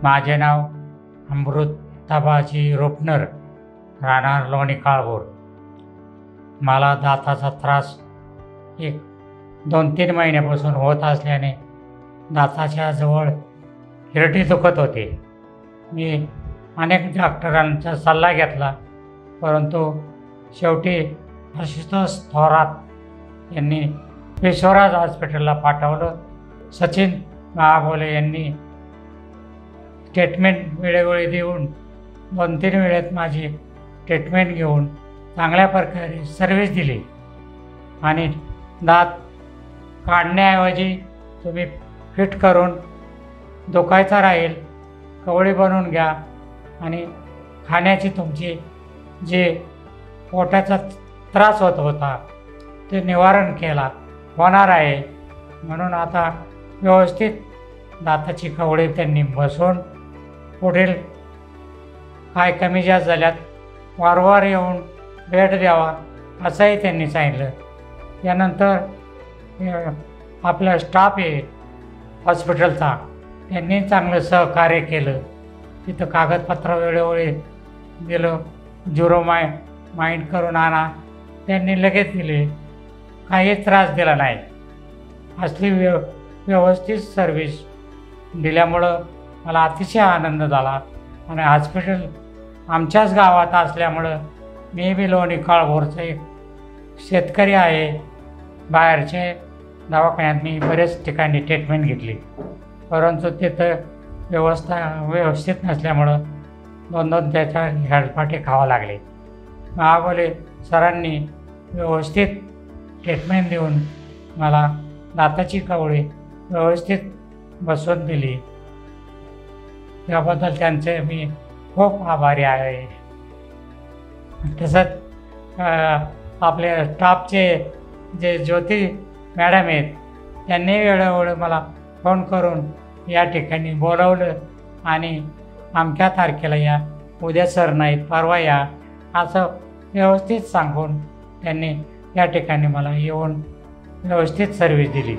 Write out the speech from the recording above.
माझे नाव अमृताबाजी रोपनर, राहणार लोणी काळभोर. मला दाताचा त्रास 2-3 महिन्यापासून होत असल्याने दाताच्या जवळ हिरडी दुखत होते. मी अनेक डॉक्टरांचा सल्ला घेतला, परंतु शेवटी आशुतोष थोरात यांनी विश्वराज हॉस्पिटलला पाठवलं. सचिन महाबोले यांनी ट्रीटमेंट वेळोवेळी देऊन 2-3 वेळेत माझी ट्रीटमेंट घेऊन चांगल्या प्रकारे सर्व्हिस दिली आणि दात काढण्याऐवजी तुम्ही फिट करून दुखायचा राहील कवळी बनवून घ्या आणि खाण्याची तुमची जे पोटाचा त्रास होत होता ते निवारण केला होणार आहे. म्हणून आता व्यवस्थित दाताची कवळी त्यांनी बसवून पुढील काय कमी जास्त झाल्यात वारंवार येऊन भेट द्यावा असंही त्यांनी सांगितलं. यानंतर आपला स्टाफ आहे हॉस्पिटलचा, त्यांनी चांगलं सहकार्य केलं. तिथं कागदपत्र वेळोवेळी दिलं, माइंड करून आणा, त्यांनी लगेच दिले, काही त्रास दिला नाही. असली व्यवस्थित सर्व्हिस दिल्यामुळं मला अतिशय आनंद झाला आणि हॉस्पिटल आमच्याच गावात असल्यामुळं मी बी लोणी काळभोरचा एक शेतकरी आहे. बाहेरचे दवाखान्यात मी बरेच ठिकाणी ट्रीटमेंट घेतली, परंतु तिथं व्यवस्थित नसल्यामुळं 2 त्याच्या हेळपाटे खावं लागले. महाबोले सरांनी व्यवस्थित ट्रीटमेंट देऊन मला दाताची कवळी व्यवस्थित बसवून दिली. त्याबद्दल त्यांचे मी खूप आभारी आहे. तसंच आपले स्टाफचे जे ज्योती मॅडम आहेत, त्यांनी वेळोवेळी मला फोन करून या ठिकाणी बोलवलं आणि अमक्या तारखेला या, उद्या सर नाहीत परवा या, असं व्यवस्थित सांगून त्यांनी या ठिकाणी मला येऊन व्यवस्थित सर्व्हिस दिली.